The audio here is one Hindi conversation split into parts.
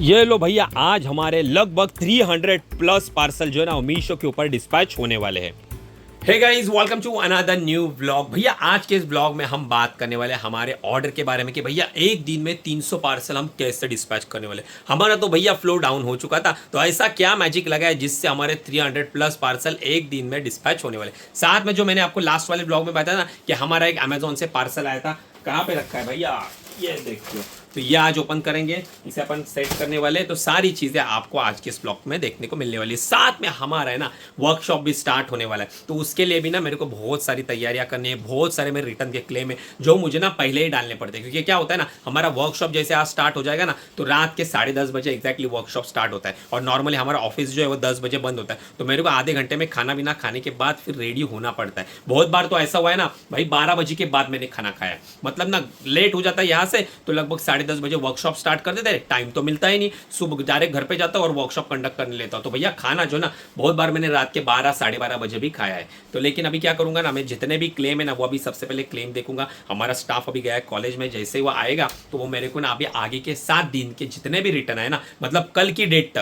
ये लो भैया, आज हमारे लगभग 300 प्लस पार्सल जो है ना मीशो के ऊपर डिस्पैच होने वाले हैं। Hey guys, welcome to another new vlog. भैया आज के इस ब्लॉग में हम बात करने वाले हैं हमारे ऑर्डर के बारे में कि भैया एक दिन में 300 पार्सल हम कैसे डिस्पैच करने वाले। हमारा तो भैया फ्लो डाउन हो चुका था, तो ऐसा क्या मैजिक लगा है जिससे हमारे 300 प्लस पार्सल एक दिन में डिस्पैच होने वाले। साथ में जो मैंने आपको लास्ट वाले ब्लॉग में बताया ना कि हमारा एक अमेजोन से पार्सल आया था, कहाँ पे रखा है भैया, ये देखिए। तो ये आज ओपन करेंगे, इसे अपन सेट करने वाले हैं। तो सारी चीज़ें आपको आज के इस ब्लॉग में देखने को मिलने वाली है। साथ में हमारा है ना वर्कशॉप भी स्टार्ट होने वाला है, तो उसके लिए भी ना मेरे को बहुत सारी तैयारियां करनी है। बहुत सारे मेरे रिटर्न के क्लेम है जो मुझे ना पहले ही डालने पड़ते हैं, क्योंकि क्या होता है ना, हमारा वर्कशॉप जैसे आज स्टार्ट हो जाएगा ना, तो रात के 10:30 बजे एक्जैक्टली वर्कशॉप स्टार्ट होता है। और नॉर्मली हमारा ऑफिस जो है वो 10 बजे बंद होता है, तो मेरे को आधे घंटे में खाना पीना खाने के बाद फिर रेडी होना पड़ता है। बहुत बार तो ऐसा हुआ है ना भाई, 12 बजे के बाद मैंने खाना खाया, मतलब ना लेट हो जाता है यहाँ से, तो लगभग 10:30 बजे वर्कशॉप स्टार्ट कर देते हैं। टाइम तो मिलता ही नहीं, सुबह डायरेक्ट घर पे जाता हूँ और वर्कशॉप कंडक्ट करने लेता हूँ। तो भैया खाना जो ना बहुत बार मैंने रात के 12 साढ़े 12 बजे भी खाया है। तो लेकिन अभी क्या करूंगा ना, मैं जितने भी क्लेम है ना वो अभी सबसे पहले क्लेम देखूंगा। हमारा स्टाफ अभी गया है कॉलेज में, जैसे ही वो आएगा तो वो मेरे को ना अभी आगे के 7 दिन के जितने भी रिटर्न है ना, मतलब कल की डेट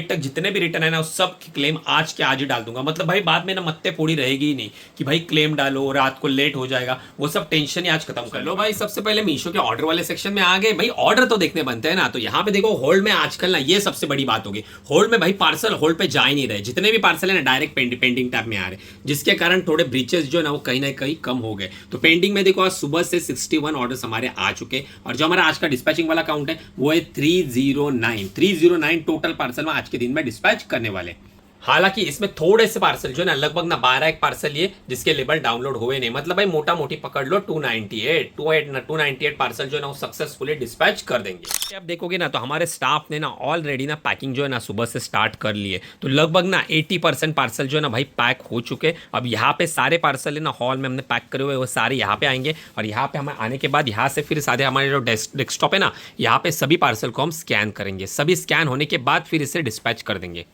तक जितने भी रिटर्न है ना, उस सब क्लेम आज के आज ही डाल दूंगा। मतलब भाई बाद में ना मत्ते पूरी रहेगी ही नहीं कि भाई क्लेम डालो रात को लेट हो जाएगा, वो सब टेंशन ही आज खत्म कर लो। भाई सबसे पहले मीशो के ऑर्डर वाले सेक्शन में आ गए। भाई ऑर्डर तो देखने बनते हैं ना, तो यहाँ पे देखो होल्ड में आजकल ना ये सबसे बड़ी बात होगी, होल्ड में भाई पार्सल होल्ड पे जा ही नहीं रहे। जितने भी पार्सल है ना डायरेक्ट पेंडिंग टैब में आ रहे, जिसके कारण थोड़े ब्रीचेस जो है ना वो कहीं ना कहीं कम हो गए। तो पेंडिंग में देखो आज सुबह से 61 ऑर्डर्स हमारे आ चुके, और जो हमारा आज का डिस्पैचिंग वाला काउंट है वो है 309 टोटल पार्सल में आज के दिन में डिस्पैच करने वाले। हालांकि इसमें थोड़े से पार्सल जो है ना, लगभग ना 12 एक पार्सल ये जिसके लेबल डाउनलोड हुए नहीं, मतलब भाई मोटा मोटी पकड़ लो 298 पार्सल जो है ना वो सक्सेसफुली डिस्पैच कर देंगे। अब देखोगे ना तो हमारे स्टाफ ने ना ऑलरेडी ना पैकिंग जो है ना सुबह से स्टार्ट कर लिए, तो लगभग ना 80% पार्सल जो है ना भाई पैक हो चुके। अब यहाँ पे सारे पार्सल है ना हॉल में हमने पैक करे हुए, वो सारे यहाँ पे आएंगे, और यहाँ पे हमें आने के बाद यहाँ से फिर सारे हमारे जो डेस्कटॉप है ना, यहाँ पे सभी पार्सल को हम स्कैन करेंगे। सभी स्कैन होने के बाद फिर इसे डिस्पैच कर देंगे।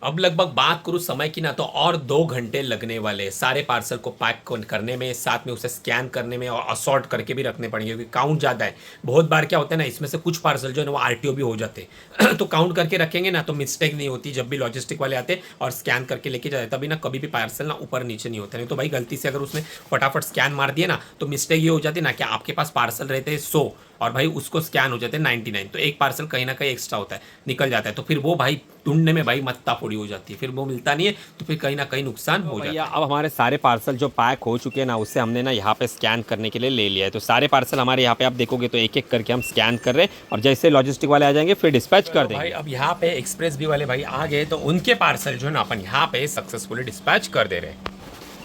अब लगभग बात करूँ समय की ना, तो और 2 घंटे लगने वाले सारे पार्सल को पैक करने में, साथ में उसे स्कैन करने में, और असॉर्ट करके भी रखने पड़ेंगे क्योंकि काउंट ज़्यादा है। बहुत बार क्या होता है ना, इसमें से कुछ पार्सल जो है ना वो आरटीओ भी हो जाते हैं तो काउंट करके रखेंगे ना तो मिस्टेक नहीं होती। जब भी लॉजिस्टिक वाले आते और स्कैन करके लेके जाते तभी ना कभी भी पार्सल ना ऊपर नीचे नहीं होता। नहीं तो भाई गलती से अगर उसने फटाफट स्कैन मार दिया ना, तो मिस्टेक ये हो जाती ना कि आपके पास पार्सल रहते हैं 100 और भाई उसको स्कैन हो जाते हैं 99, तो एक पार्सल कहीं ना कहीं एक्स्ट्रा होता है, निकल जाता है। तो फिर वो भाई ढूंढने में भाई मत्ता फोड़ी हो जाती है, फिर वो मिलता नहीं है, तो फिर कहीं ना कहीं नुकसान हो जाता है। अब हमारे सारे पार्सल जो पैक हो चुके हैं ना, उससे हमने ना यहाँ पे स्कैन करने के लिए ले लिया है। तो सारे पार्सल हमारे यहाँ पे आप देखोगे तो एक एक करके हम स्कैन कर रहे हैं, और जैसे लॉजिस्टिक वाले आ जाएंगे फिर डिस्पैच कर देंगे। भाई अब यहाँ पे एक्सप्रेस भी वाले भाई आ गए, तो उनके पार्सल जो है ना अपन यहाँ पे सक्सेसफुली डिस्पैच कर दे रहे हैं।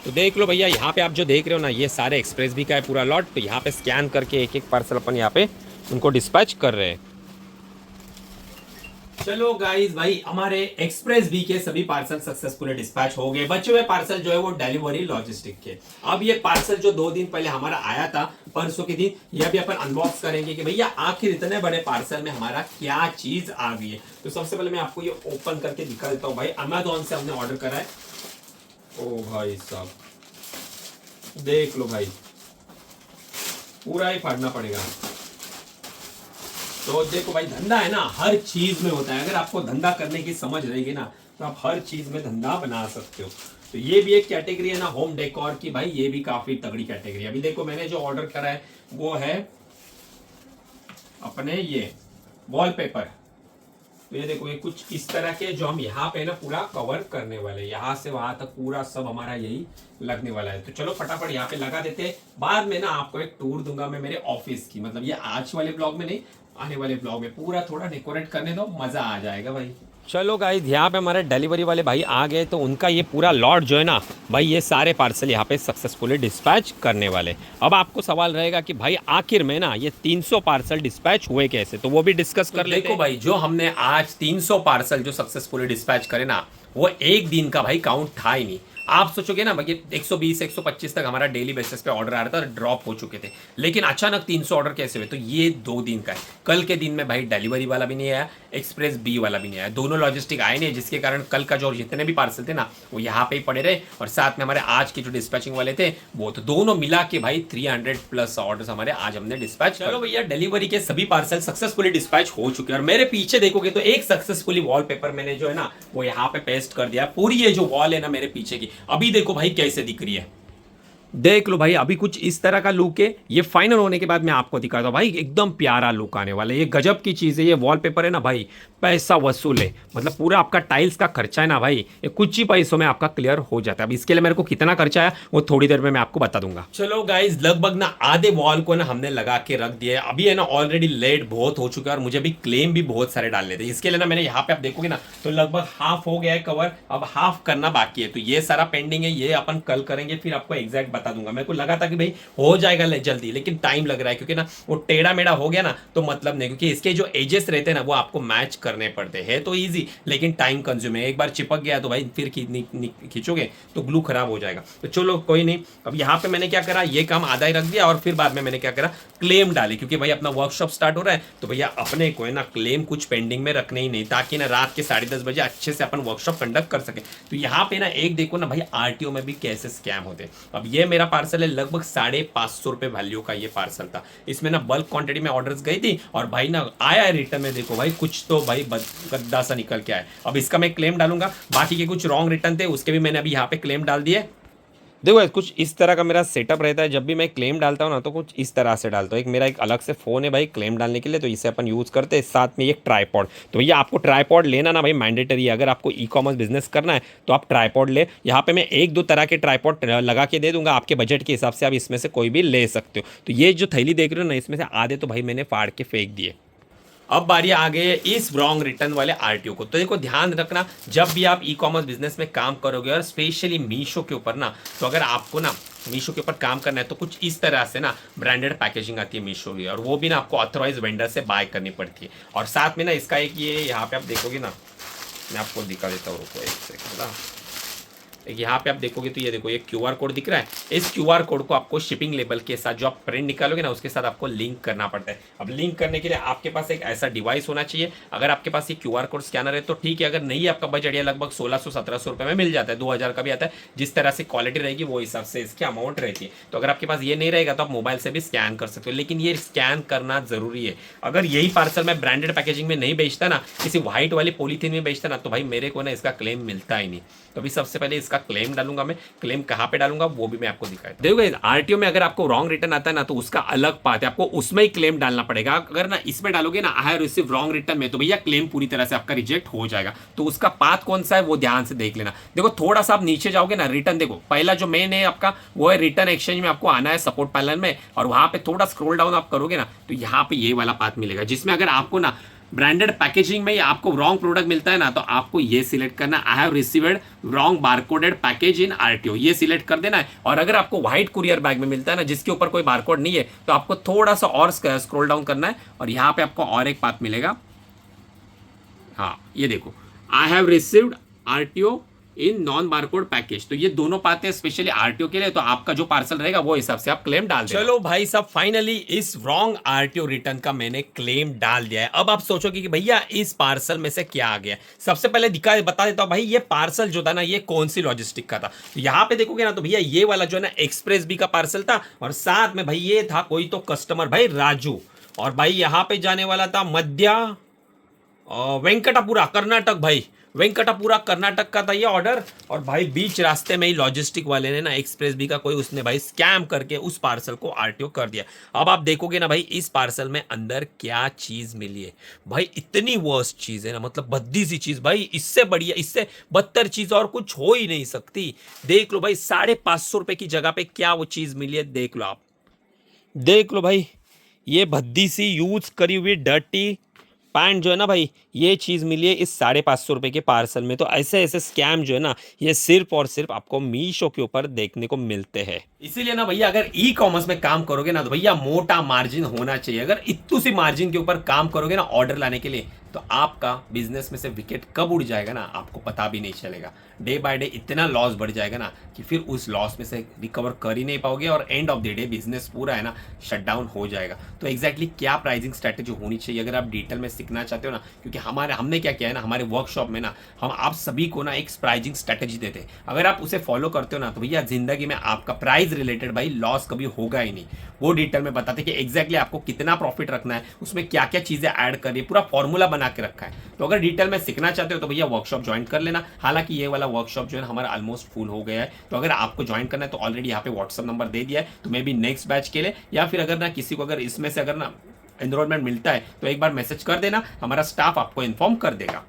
तो देख लो भैया, यहाँ पे आप जो देख रहे हो ना, ये सारे एक्सप्रेस भी का है पूरा लॉट। तो यहाँ पे स्कैन करके एक एक पार्सल अपन यहाँ पे उनको डिस्पैच कर रहे हैं। चलो गाइस, भाई हमारे एक्सप्रेस बी के सभी पार्सल सक्सेसफुली डिस्पैच हो गए। बचे हुए पार्सल जो है वो डिलीवरी लॉजिस्टिक के। अब ये पार्सल जो 2 दिन पहले हमारा आया था, परसों के दिन, यह भी अपन अनबॉक्स करेंगे कि भैया आखिर इतने बड़े पार्सल में हमारा क्या चीज आ गई है। तो सबसे पहले मैं आपको ये ओपन करके दिखा देता हूँ। भाई अमेजोन से हमने ऑर्डर करा है। ओ भाई साहब देख लो भाई, पूरा ही फाड़ना पड़ेगा। तो देखो भाई, धंधा है ना हर चीज में होता है। अगर आपको धंधा करने की समझ रहेगी ना, तो आप हर चीज में धंधा बना सकते हो। तो ये भी एक कैटेगरी है ना होम डेकोर की, भाई ये भी काफी तगड़ी कैटेगरी है। अभी देखो मैंने जो ऑर्डर करा है वो है अपने ये वॉलपेपर। तो ये देखो, ये कुछ इस तरह के जो हम यहाँ पे ना पूरा कवर करने वाले, यहाँ से वहां तक पूरा सब हमारा यही लगने वाला है। तो चलो फटाफट यहाँ पे लगा देते हैं। बाद में ना आपको एक टूर दूंगा मैं मेरे ऑफिस की, मतलब ये आज वाले ब्लॉग में नहीं, आने वाले ब्लॉग में पूरा थोड़ा डेकोरेट करने दो, मजा आ जाएगा भाई। चलो गाइस, यहाँ पे हमारे डिलीवरी वाले भाई आ गए, तो उनका ये पूरा लॉट जो है ना भाई, ये सारे पार्सल यहाँ पे सक्सेसफुली डिस्पैच करने वाले। अब आपको सवाल रहेगा कि भाई आखिर में ना ये 300 पार्सल डिस्पैच हुए कैसे, तो वो भी डिस्कस कर लेते हैं। देखो भाई, जो हमने आज 300 पार्सल जो सक्सेसफुली डिस्पैच करे ना, वो एक दिन का भाई काउंट था ही नहीं। आप सोचोगे ना भाई 120 125 तक हमारा डेली बेसिस पे ऑर्डर आ रहा था, ड्रॉप हो चुके थे, लेकिन अचानक 300 ऑर्डर कैसे हुए? तो ये 2 दिन का है। कल के दिन में भाई डिलीवरी वाला भी नहीं आया, एक्सप्रेस बी वाला भी नहीं आया, दोनों लॉजिस्टिक आए नहीं, जिसके कारण कल का जो जितने भी पार्सल थे ना वो यहाँ पे ही पड़े रहे, और साथ में हमारे आज के जो डिस्पैचिंग वाले थे वो तो दोनों मिला के भाई 300 प्लस ऑर्डर्स हमारे आज हमने डिस्पैच। चलो भैया, डिलीवरी के सभी पार्सल सक्सेसफुली डिस्पैच हो चुके हैं, और मेरे पीछे देखोगे तो एक सक्सेसफुली वॉलपेपर मैंने जो है ना वो यहाँ पे पेस्ट कर दिया। पूरी ये जो वॉल है ना मेरे पीछे की, अभी देखो भाई कैसे दिख रही है, देख लो भाई, अभी कुछ इस तरह का लुक है। ये फाइनल होने के बाद मैं आपको दिखाता हूँ भाई, एकदम प्यारा लुक आने वाला है। ये गजब की चीज़ है, ये वॉलपेपर है ना भाई, पैसा वसूल है। मतलब पूरा आपका टाइल्स का खर्चा है ना भाई, ये कुछ ही पैसों में आपका क्लियर हो जाता है। अब इसके लिए मेरे को कितना खर्चा आया वो थोड़ी देर में मैं आपको बता दूंगा। चलो गाइज, लगभग ना आधे वॉल को ना हमने लगा के रख दिया है। अभी है ना ऑलरेडी लेट बहुत हो चुका है, और मुझे अभी क्लेम भी बहुत सारे डालने थे। इसके लिए ना मैंने यहाँ पे आप देखोगे ना तो लगभग हाफ हो गया है कवर, अब हाफ करना बाकी है। तो ये सारा पेंडिंग है, ये अपन कल करेंगे, फिर आपको एग्जैक्ट बता दूंगा। मेरे को लगा था कि भाई हो जाएगा जल्दी, लेकिन टाइम लग रहा है, क्योंकि ना वो टेढ़ा मेढ़ा हो गया ना तो मतलब नहीं, क्योंकि इसके जो एजेस रहते हैं ना वो आपको मैच करने पड़ते हैं। तो इजी, लेकिन टाइम कंज्यूम है। एक बार चिपक गया तो भाई फिर खींचोगे तो ग्लू खराब हो जाएगा। तो चलो कोई नहीं। अब यहाँ पे मैंने क्या करा, ये काम आधा ही रख दिया, और फिर बाद में मैंने क्या करा, क्लेम डाली, क्योंकि भाई अपना वर्कशॉप स्टार्ट हो रहा है, तो भैया अपने को है ना क्लेम कुछ पेंडिंग में रखने ही नहीं, ताकि ना रात के 10:30 बजे अच्छे से अपन वर्कशॉप कंडक्ट कर सके। तो यहाँ पे ना एक देखो ना भाई, आरटीओ में भी कैसे स्कैम होते हैं। अब ये मेरा पार्सल है, लगभग 550 रुपए वैल्यू का ये पार्सल था। इसमें ना बल्क क्वांटिटी में ऑर्डर्स गई थी, और भाई ना आया रिटर्न में, देखो भाई कुछ तो भाई गद्दा सा निकल के आया। अब इसका मैं क्लेम डालूंगा, बाकी के कुछ रॉन्ग रिटर्न थे उसके भी मैंने अभी यहाँ पे क्लेम डाल दिए। देखो कुछ इस तरह का मेरा सेटअप रहता है, जब भी मैं क्लेम डालता हूँ ना तो कुछ इस तरह से डालता हूँ। एक मेरा एक अलग से फ़ोन है भाई क्लेम डालने के लिए, तो इसे अपन यूज़ करते हैं। साथ में एक ट्राईपॉड, तो भैया आपको ट्राईपॉड लेना ना भाई मैंडेटरी है। अगर आपको ई कॉमर्स बिजनेस करना है तो आप ट्राईपॉड ले। यहाँ पे मैं 1-2 तरह के ट्राईपॉड लगा के दे दूंगा, आपके बजट के हिसाब से आप इसमें से कोई भी ले सकते हो। तो ये जो थैली देख रहे हो ना, इसमें से आधे तो भाई मैंने फाड़ के फेंक दिए। अब बारी आ गई है इस रॉन्ग रिटर्न वाले आरटीओ को। तो देखो ध्यान रखना, जब भी आप ई कॉमर्स बिजनेस में काम करोगे, और स्पेशली मीशो के ऊपर ना, तो अगर आपको ना मीशो के ऊपर काम करना है तो कुछ इस तरह से ना ब्रांडेड पैकेजिंग आती है मीशो की, और वो भी ना आपको ऑथराइज वेंडर से बाय करनी पड़ती है। और साथ में ना इसका एक ये यहाँ पे आप देखोगे ना, मैं आपको दिखा देता हूँ, रुको एक सेकंड ना। यहाँ पे आप देखोगे तो ये देखो ये क्यूआर कोड दिख रहा है। इस क्यूआर कोड को आपको शिपिंग लेबल के साथ जो आप प्रिंट निकालोगे ना उसके साथ आपको लिंक करना पड़ता है। अब लिंक करने के लिए आपके पास एक ऐसा डिवाइस होना चाहिए। अगर आपके पास ये क्यूआर कोड स्कैनर है तो ठीक है, अगर नहीं है आपका बजट, ये लगभग 1600-1700 रुपये में मिल जाता है, 2000 का भी आता है। जिस तरह से क्वालिटी रहेगी वो हिसाब से इसकी अमाउंट रहती है। तो अगर आपके पास ये नहीं रहेगा तो आप मोबाइल से भी स्कैन कर सकते हो, लेकिन ये स्कैन करना जरूरी है। अगर यही पार्सल मैं ब्रांडेड पैकेजिंग में नहीं बेचता ना, किसी व्हाइट वाली पॉलीथीन में बेचता ना, तो भाई मेरे को ना इसका क्लेम मिलता ही नहीं। तो अभी सबसे पहले इसका क्लेम डालूंगा मैं। क्लेम कहां पे डालूंगा वो भी मैं आपको दिखाया। देखोगे आरटीओ में अगर आपको रॉन्ग रिटर्न आता है ना तो उसका अलग पार्ट है, आपको उसमें ही क्लेम डालना पड़ेगा। अगर ना इसमें डालोगे ना I have receive wrong return में, तो भैया क्लेम पूरी तरह से आपका रिजेक्ट हो जाएगा। तो उसका पाथ कौन सा है वो ध्यान से देख लेना। देखो थोड़ा सा आप नीचे जाओगे ना, रिटर्न देखो पहला जो मेन है आपका वो है रिटर्न एक्सचेंज में, आपको आना है सपोर्ट पैनल में, और वहां पे थोड़ा स्क्रॉल डाउन आप करोगे ना तो यहाँ पे ये वाला पाथ मिलेगा, जिसमें अगर आपको ना ब्रांडेड पैकेजिंग में आपको रॉन्ग प्रोडक्ट मिलता है ना तो आपको ये सिलेक्ट करना, I have received wrong barcoded package in RTO, ये सिलेक्ट कर देना है। और अगर आपको व्हाइट कुरियर बैग में मिलता है ना जिसके ऊपर कोई बारकोड नहीं है, तो आपको थोड़ा सा और स्क्रॉल डाउन करना है, और यहाँ पे आपको और एक पाथ मिलेगा। हाँ ये देखो, I have received RTO in non barcode package. तो ये दोनों पाते हैं स्पेशली आरटीओ के लिए, तो आपका जो पार्सल रहेगा वो हिसाब से आप क्लेम डाल देना। चलो भाई साहब, फाइनली इस रॉन्ग आरटीओ रिटर्न का मैंने क्लेम डाल दिया है। अब आप सोचोगे कि भैया इस पार्सल में से क्या आ गया। सबसे पहले बता देता हूं भाई, ये पार्सल जो था ना ये कौन सी लॉजिस्टिक का था। तो यहाँ पे देखोगे ना तो भैया ये वाला जो है ना एक्सप्रेस बी का पार्सल था, और साथ में भाई ये था कोई तो कस्टमर भाई राजू, और भाई यहाँ पे जाने वाला था मध्या वेंकटापुरा कर्नाटक, भाई वेंकटापुरा कर्नाटक का था ये ऑर्डर। और भाई बीच रास्ते में ही लॉजिस्टिक वाले ने ना एक्सप्रेस बी का कोई उसने भाई स्कैम करके उस पार्सल को आरटीओ कर दिया। अब आप देखोगे ना भाई इस पार्सल में अंदर क्या चीज मिली है भाई, इतनी वर्स्ट चीज है ना, मतलब भद्दी सी चीज भाई, इससे बढ़िया इससे बदतर चीज और कुछ हो ही नहीं सकती। देख लो भाई 550 रुपए की जगह पे क्या वो चीज मिली है, देख लो आप, देख लो भाई, ये भद्दी सी यूज करी हुई डर्टी पैंट जो है ना भाई, ये चीज़ मिली है इस 550 रुपये के पार्सल में। तो ऐसे ऐसे स्कैम जो है ना ये सिर्फ और सिर्फ आपको मीशो के ऊपर देखने को मिलते हैं। इसीलिए ना भैया अगर ई कॉमर्स में काम करोगे ना तो भैया मोटा मार्जिन होना चाहिए। अगर इतनी सी मार्जिन के ऊपर काम करोगे ना ऑर्डर लाने के लिए तो आपका बिजनेस में से विकेट कब उड़ जाएगा ना, आपको पता भी नहीं चलेगा। डे बाय डे इतना लॉस बढ़ जाएगा ना कि फिर उस लॉस में से रिकवर कर ही नहीं पाओगे और end of the day business पूरा है ना शट डाउन हो जाएगा। तो एग्जैक्टली क्या प्राइसिंग स्ट्रैटेजी होनी चाहिए अगर आप डिटेल में सीखना चाहते हो ना, क्योंकि हमने क्या किया है ना, हमारे वर्कशॉप में ना हम आप सभी को ना एक प्राइसिंग स्ट्रैटेजी देते हैं। अगर आप उसे फॉलो करते हो ना तो भैया जिंदगी में आपका प्राइस रिलेटेड भाई लॉस कभी होगा ही नहीं। वो डिटेल में बताते हैं कि एग्जैक्टली आपको कितना प्रॉफिट रखना है, उसमें क्या क्या चीजें ऐड करनी है, पूरा फॉर्मूला बना के रखा है। तो अगर डिटेल में सीखना चाहते हो तो भैया वर्कशॉप ज्वाइन कर लेना। हालांकि ये वाला वर्कशॉप जो है हमारा ऑलमोस्ट फुल हो गया है, तो अगर आपको ज्वाइन करना है तो ऑलरेडी यहाँ पे व्हाट्सअप नंबर दे दिया है, तो मे भी नेक्स्ट बैच के लिए, या फिर अगर ना किसी को अगर इसमें से अगर ना एनरोलमेंट मिलता है तो एक बार मैसेज कर देना, हमारा स्टाफ आपको इन्फॉर्म कर देगा।